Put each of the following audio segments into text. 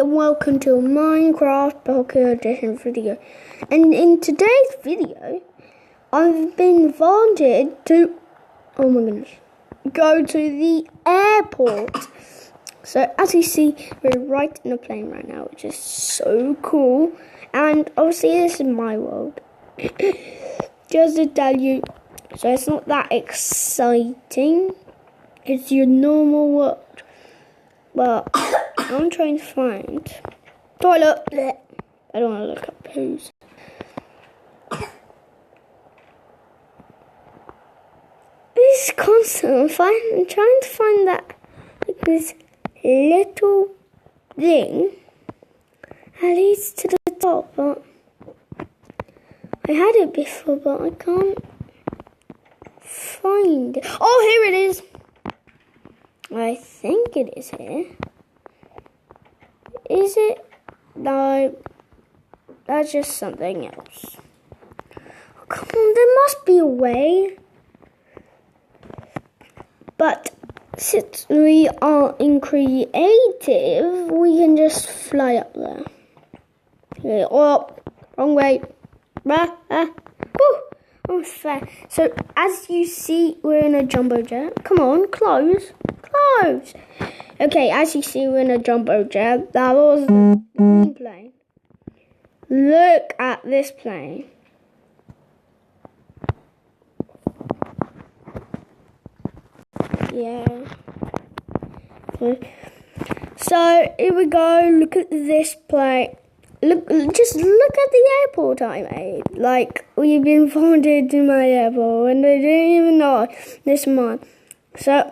and welcome to a Minecraft Pocket Edition video. And in today's video, I've been invited to, oh my goodness, go to the airport. So as you see, we're right in a plane right now, which is so cool. And obviously this is my world. Just to tell you, so it's not that exciting. It's your normal world. Well, I'm trying to find toilet. I don't want to look up poos. This is constant. I'm trying to find that this little thing that leads to the top, but I had it before, but I can't find it. Oh, here it is. I think it is here. Is it? No, that's just something else. Oh, come on, there must be a way. But since we are in creative, we can just fly up there. Okay, oh, wrong way. Oh, fair. So as you see, we're in a jumbo jet. Come on, close. Okay, as you see, we're in a jumbo jet. That was the green plane. Look at this plane. Yeah. So here we go. Look at this plane. Just look at the airport I made. Like, we've been invited to my airport, and they didn't even know this is mine. So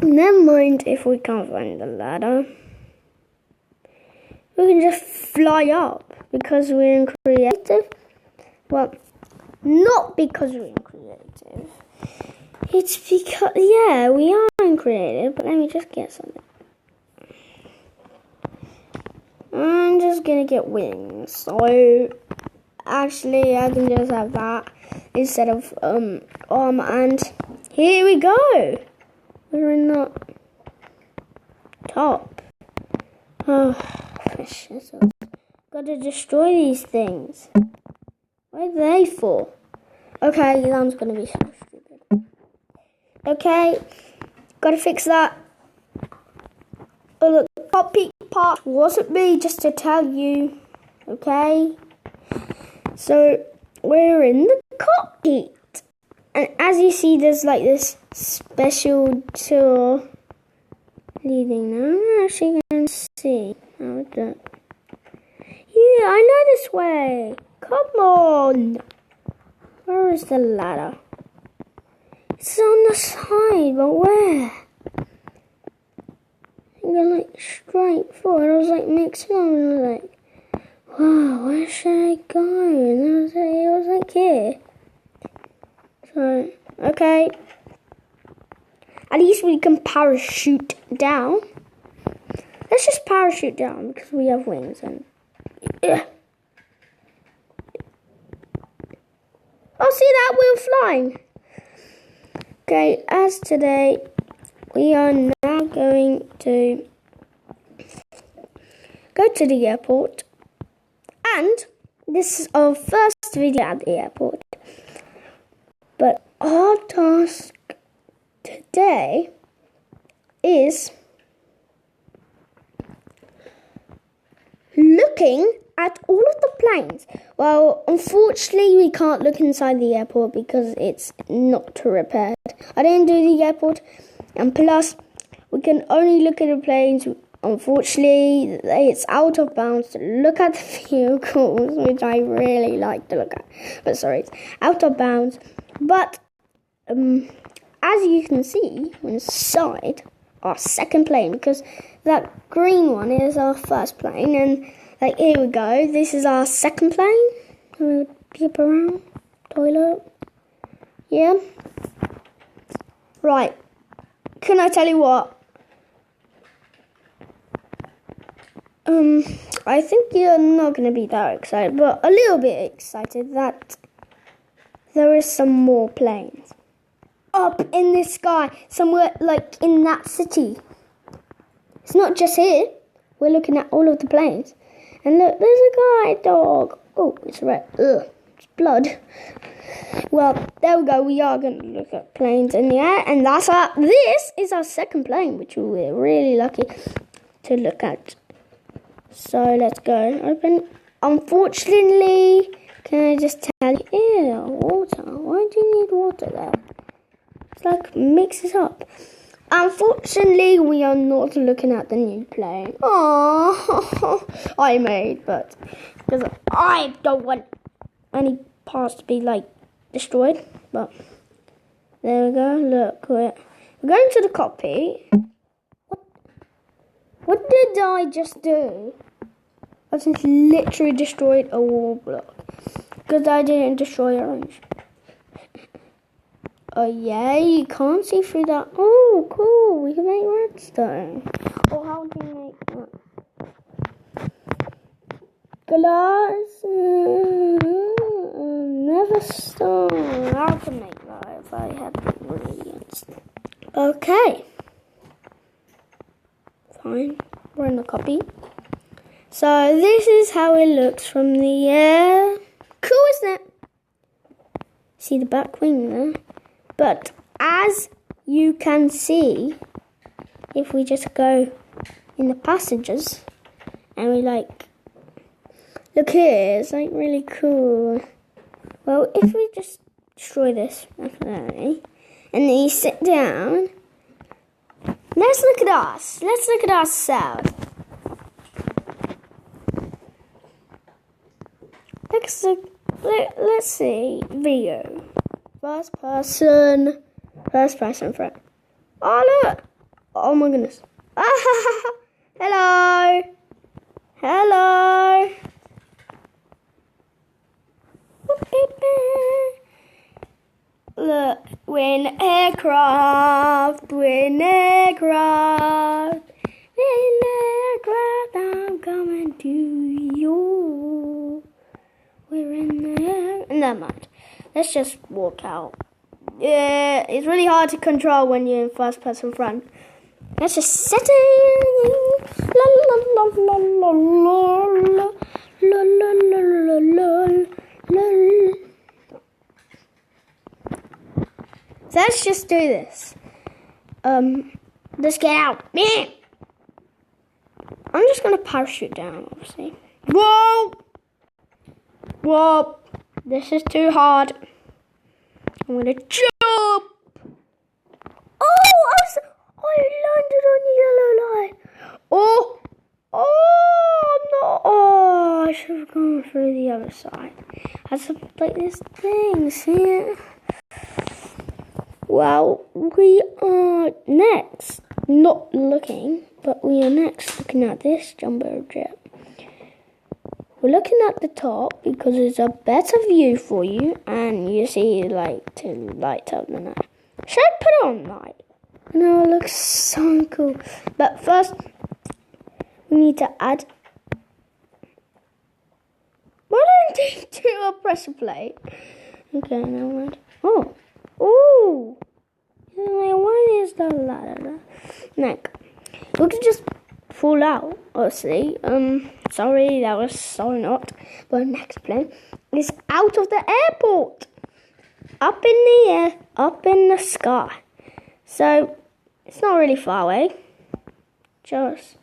never mind if we can't find the ladder. We can just fly up because we're in creative. Well, not because we're in creative. It's because, yeah, we are in creative, but let me just get something. I'm just gonna get wings. So, actually, I can just have that instead of arm, and here we go. We're in the top. Oh, precious. Gotta destroy these things. What are they for? Okay, that's gonna be so stupid. Okay, gotta fix that. Oh, look, top peak part wasn't me, just to tell you. Okay? So, we're in the cockpit. And as you see, there's like this special tour leading now. I'm actually going to see how it does. Yeah, I know this way. Come on. Where is the ladder? It's on the side, but where? I go like straight forward. I was like mixing up and I was like, wow, where should I go? And it was like here. So, okay. At least we can parachute down. Let's just parachute down because we have wings. And oh, see that? We're flying. Okay, as today, we are now going to go to the airport. And this is our first video at the airport. But our task today is looking at all of the planes. Well, unfortunately, we can't look inside the airport because it's not repaired. I didn't do the airport. And plus, we can only look at the planes. Unfortunately, it's out of bounds to look at the vehicles, which I really like to look at. But sorry, it's out of bounds. But as you can see inside our second plane, because that green one is our first plane, and like here we go, this is our second plane. We'll peep around, toilet, yeah. Right, can I tell you what? I think you're not going to be that excited, but a little bit excited that there is some more planes up in the sky, somewhere like in that city. It's not just here. we're looking at all of the planes. And look, there's a guide dog. Oh, it's red. Ugh, it's blood. Well, there we go. We are going to look at planes in the air. And this is our second plane, which we're really lucky to look at. So let's go. Open. Unfortunately, can I just tell you? Ew, water. Why do you need water there? It's like mixes up. Unfortunately, we are not looking at the new plane. Oh, I made, but because I don't want any parts to be like destroyed. But there we go. Look, we're going to the cockpit. What did I just do? I just literally destroyed a wall block because I didn't destroy orange. Oh yeah, you can't see through that. Oh, cool. We can make redstone. Or how do you make that? Glass. Never stone. How to make that if I had the ingredients. Okay. Fine. We're in the copy. So this is how it looks from the air. Cool, isn't it? See the back wing there? But as you can see, if we just go in the passengers and we like, look here, it's like really cool. Well, if we just destroy this, definitely, and then you sit down, let's look at us. Let's look at ourselves. Let's see, video. First person front. Oh look! Oh my goodness! Hello! Hello! Look, we're in aircraft. I'm coming to you. We're in there. Never mind. Let's just walk out. Yeah, it's really hard to control when you're in first person front. Let's just setting. La la la la la la la la la la la. So let's just do this. Let's get out. I'm just gonna parachute down, obviously. Whoa! Whoa! This is too hard. I'm gonna jump. Oh, I landed on the yellow line. Oh no! Oh, I should have gone through the other side. I have to play this thing. See it? Well, we are next. Not looking, but we are next looking at this jumbo jet. We're looking at the top because it's a better view for you, and you see like to light up the night. Should I put it on night? No, it looks so cool. But first, we need to add. Why don't you do a pressure plate? Okay, never mind. Oh, ooh. Why is the ladder? Neck. We could just fall out, obviously. Sorry, that was so not. But next plane is out of the airport. Up in the air, up in the sky. So, it's not really far away. Just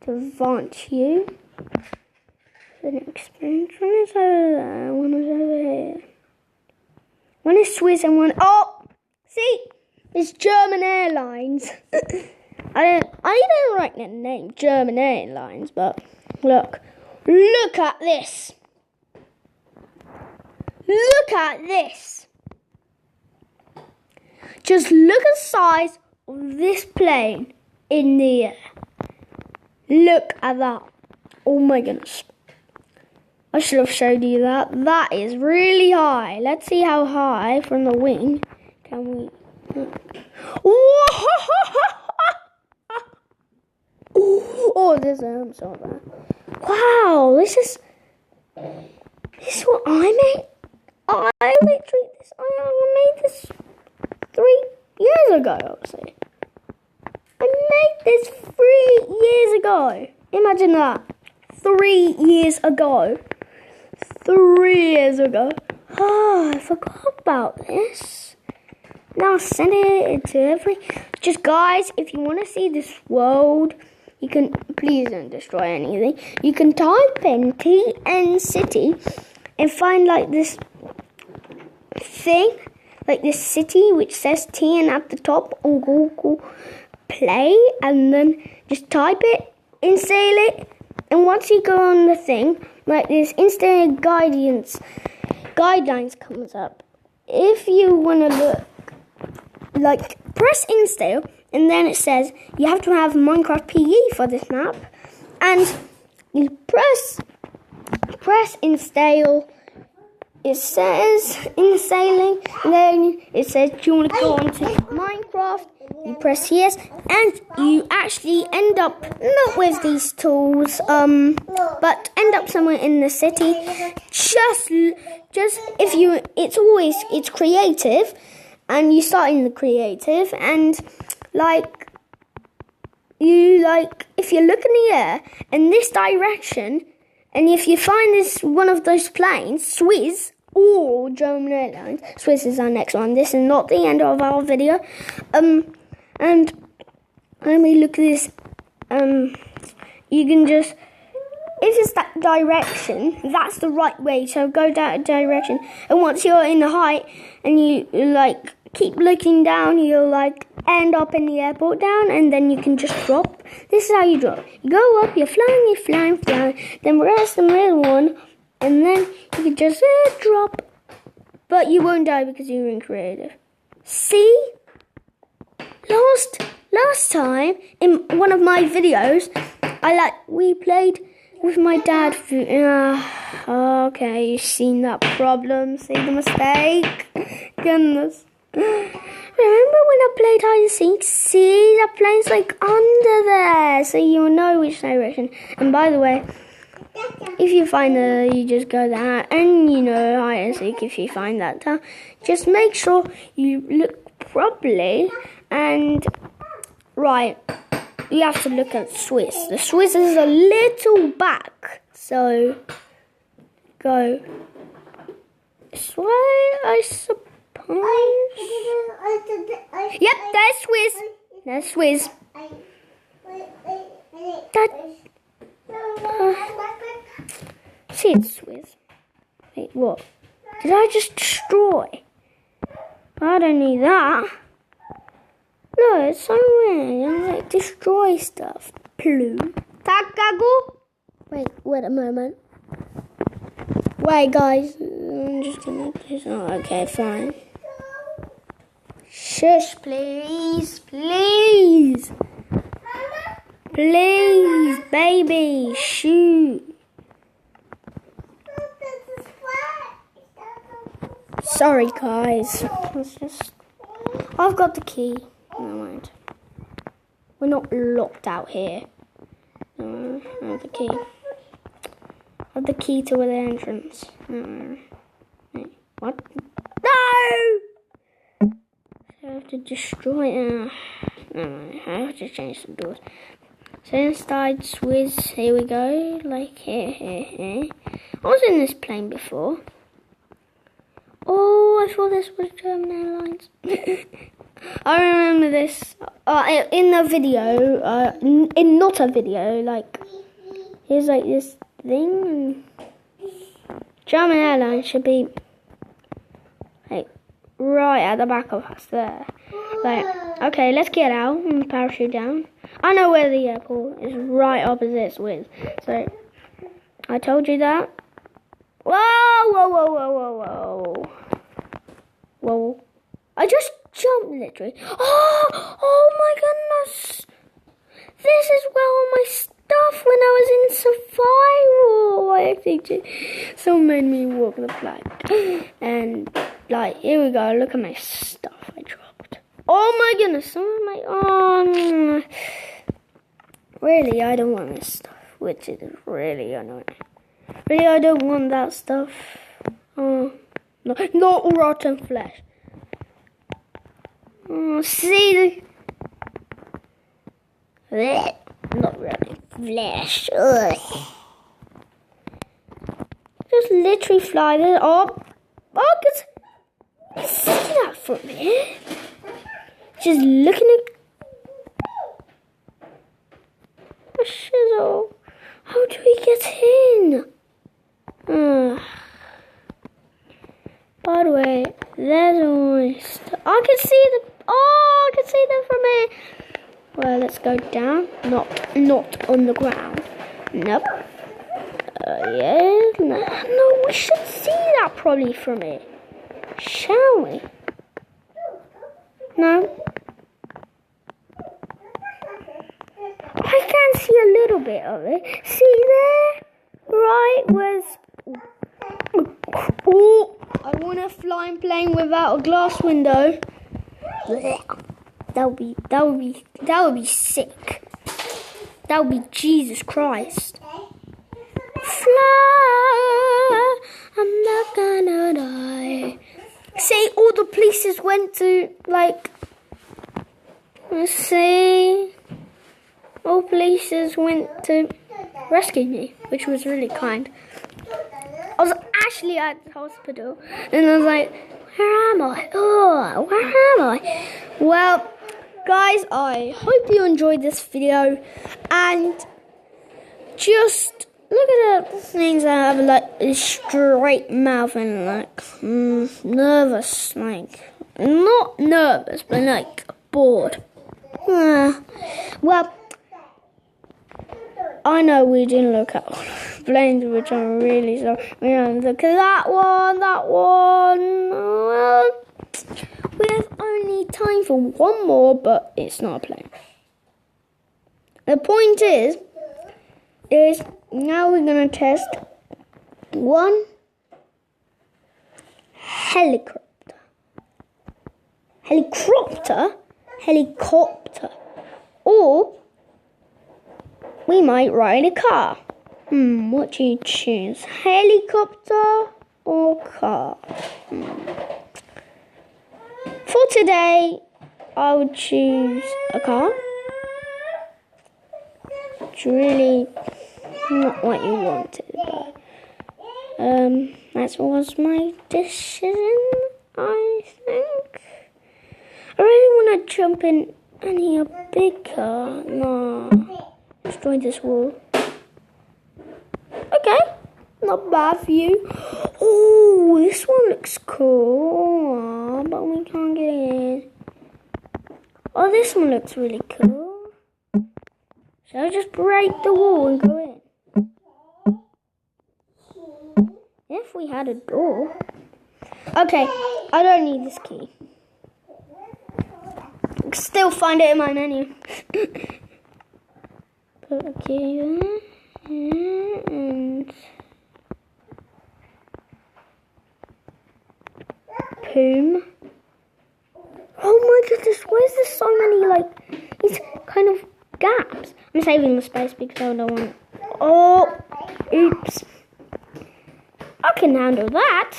to advance you. The next plane. One is over there, one is over here. One is Swiss and one... Oh! See? It's German Airlines. I don't like the name German Airlines, but look at this. Look at this. Just look at the size of this plane in the air. Look at that. Oh my goodness. I should have showed you that. That is really high. Let's see how high from the wing can we... Oh, there's an arm there. Wow, this is what I made. I made this 3 years ago, obviously. I made this 3 years ago. Imagine that. 3 years ago. 3 years ago. Oh, I forgot about this. Now send it to just guys, if you want to see this world, you can, please don't destroy anything. You can type in TN City and find like this thing, like this city which says TN at the top on Google Play, and then just type it, install it, and once you go on the thing, like this install guidelines comes up. If you want to look, like press install, and then it says you have to have Minecraft PE for this map, and you press install. It says installing, and then it says do you want to go on to Minecraft. You press yes, and you actually end up not with these tools, but end up somewhere in the city. Just if you, it's creative. And you start in the creative, and if you look in the air in this direction, and if you find this one of those planes, Swiss or German Airlines, Swiss is our next one. This is not the end of our video. And let me look at this. You can just, if it's that direction, that's the right way. So go that direction, and once you're in the height, and you keep looking down, you'll end up in the airport down, and then you can just drop. This is how you drop. You go up, you're flying, then press the middle one, and then you can just drop. But you won't die because you're in creative. See? Last time in one of my videos, we played with my dad. Okay, you've seen that problem, see the mistake. Goodness. Remember when I played hide and seek? See, that plane's under there, so you'll know which direction. And by the way, if you find you just go there, and hide and seek. If you find that down, just make sure you look properly. And right, you have to look at Swiss. The Swiss is a little back, so go this way, I suppose. Yep, there's Swiss. There's Swiss. See, it's Swiss. Wait, what? Did I just destroy? I don't need that. No, it's so weird. Destroy stuff. Plume. Takago. Wait a moment. Wait, guys. I'm just gonna do this. Oh, okay, fine. Shush, please. Please, baby. Shoot. Sorry, guys. I've got the key. Never mind. We're not locked out here. I have the key. I have the key to the entrance. Wait, what? No! I have to destroy it. No, I have to change some doors. So inside Swiss, here we go. Here. I was in this plane before. Oh, I thought this was German Airlines. I remember this in a video. In not a video. Here's this thing. German Airlines should be right at the back of us there. Okay, let's get out and parachute down. I know where the airport is, right opposite Swiss. So I told you that. Whoa. I just jumped literally. Oh my goodness. This is where all my stuff when I was in survival. I actually someone made me walk the plank. And here we go. Look at my stuff I dropped. Oh my goodness. Really, I don't want this stuff, which is really annoying. Really, I don't want that stuff. Oh, no, not rotten flesh. Oh, see, not really. flesh. Ugh. Just literally fly there. Oh, I can see that from here. Just looking at the shizzle. How do we get in? By the way, there's always... I can see the... Oh, I can see them from here. Well, let's go down. Not on the ground. Nope. Yeah. No, we should see that probably from here. Shall we? No. I can see a little bit of it. See there? Right, where's... Oh, I want a flying plane without a glass window. That would be sick. That would be Jesus Christ. Fly, I'm not gonna die. See, all the police went to, like, let's see. All police went to rescue me, which was really kind. I was actually at the hospital, and I was like, where am I? Oh, where am I? Well, guys, I hope you enjoyed this video, and just look at the things I have, like, a straight mouth and, like, nervous, like, not nervous, but, like, bored. Well, I know we didn't look at planes, which I'm really sorry. We don't look at that one. Well, we have only time for one more, but it's not a plane. The point is now we're going to test one helicopter. Or we might ride a car. What do you choose? Helicopter or car? For today, I would choose a car. It's really not what you wanted, but that was my decision, I think. I really want to jump in a big car. No. Destroy this wall. Okay, not bad for you. Oh, this one looks cool, but we can't get in. Oh, this one looks really cool. Shall I just break the wall and go in? If we had a door. Okay, I don't need this key. I can still find it in my menu. Put a key in and boom. Oh my goodness, why is there so many, like, these kind of gaps? I'm saving the space because I don't want... Oh, oops. I can handle that.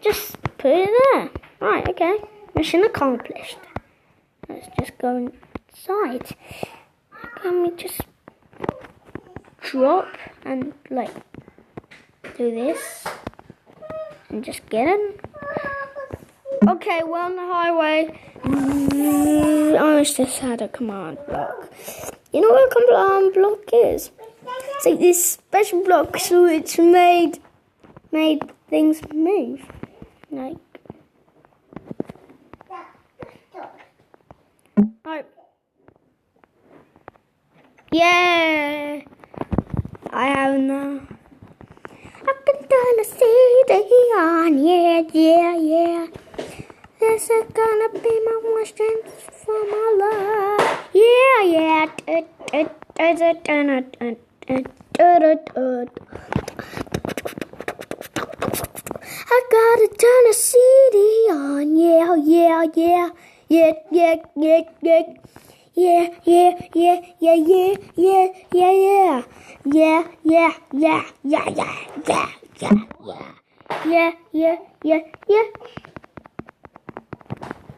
Just put it there. Right, okay. Mission accomplished. Let's just go inside. Can we just drop and, like, do this and just get in? Okay, we're on the highway. I just had a command block. You know what a command block is? It's like this special block so it's made things move. Like, right. Yeah, I have now. I can turn the city on, yeah. This is gonna be my one strength for my love. Yeah. I gotta turn the CD on, yeah.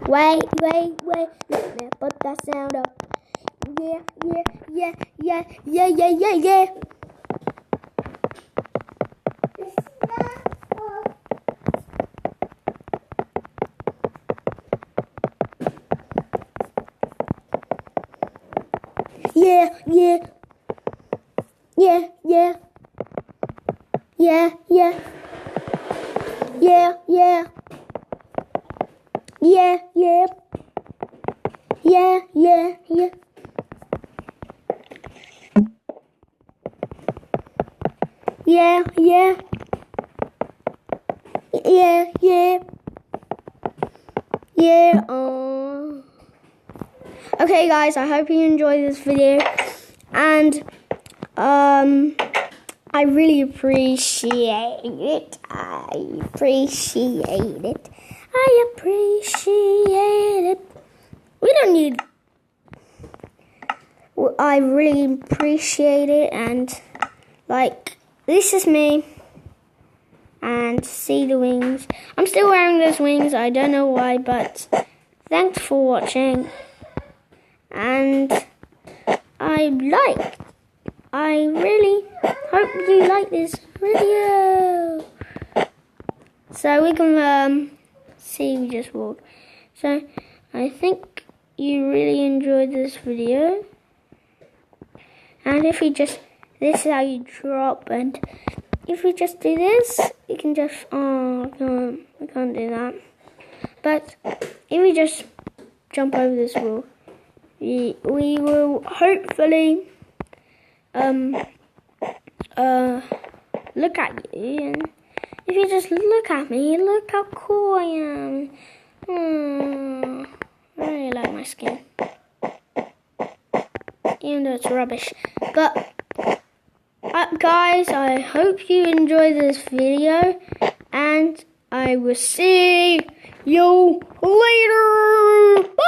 Wait, let me put that sound up. Yeah. Yeah, yeah, yeah, yeah, yeah. Yeah, yeah. Yeah, yeah. Yeah, yeah. Yeah, yeah. Yeah, yeah. Yeah, yeah, yeah. Yeah, yeah. Yeah, yeah. Yeah. Okay, guys, I hope you enjoyed this video, and I really appreciate it. I appreciate it. I appreciate it. We don't need. I really appreciate it, and like, this is me. And see the wings. I'm still wearing those wings. I don't know why, but thanks for watching. And I really hope you like this video. So we can see, we just walked. So I think you really enjoyed this video. And if we just, this is how you drop, and if we just do this, you can just, we can't do that. But if we just jump over this wall, we will hopefully look at you, and if you just look at me, look how cool I am. I really like my skin, even though it's rubbish. But guys, I hope you enjoyed this video, and I will see you later. Bye.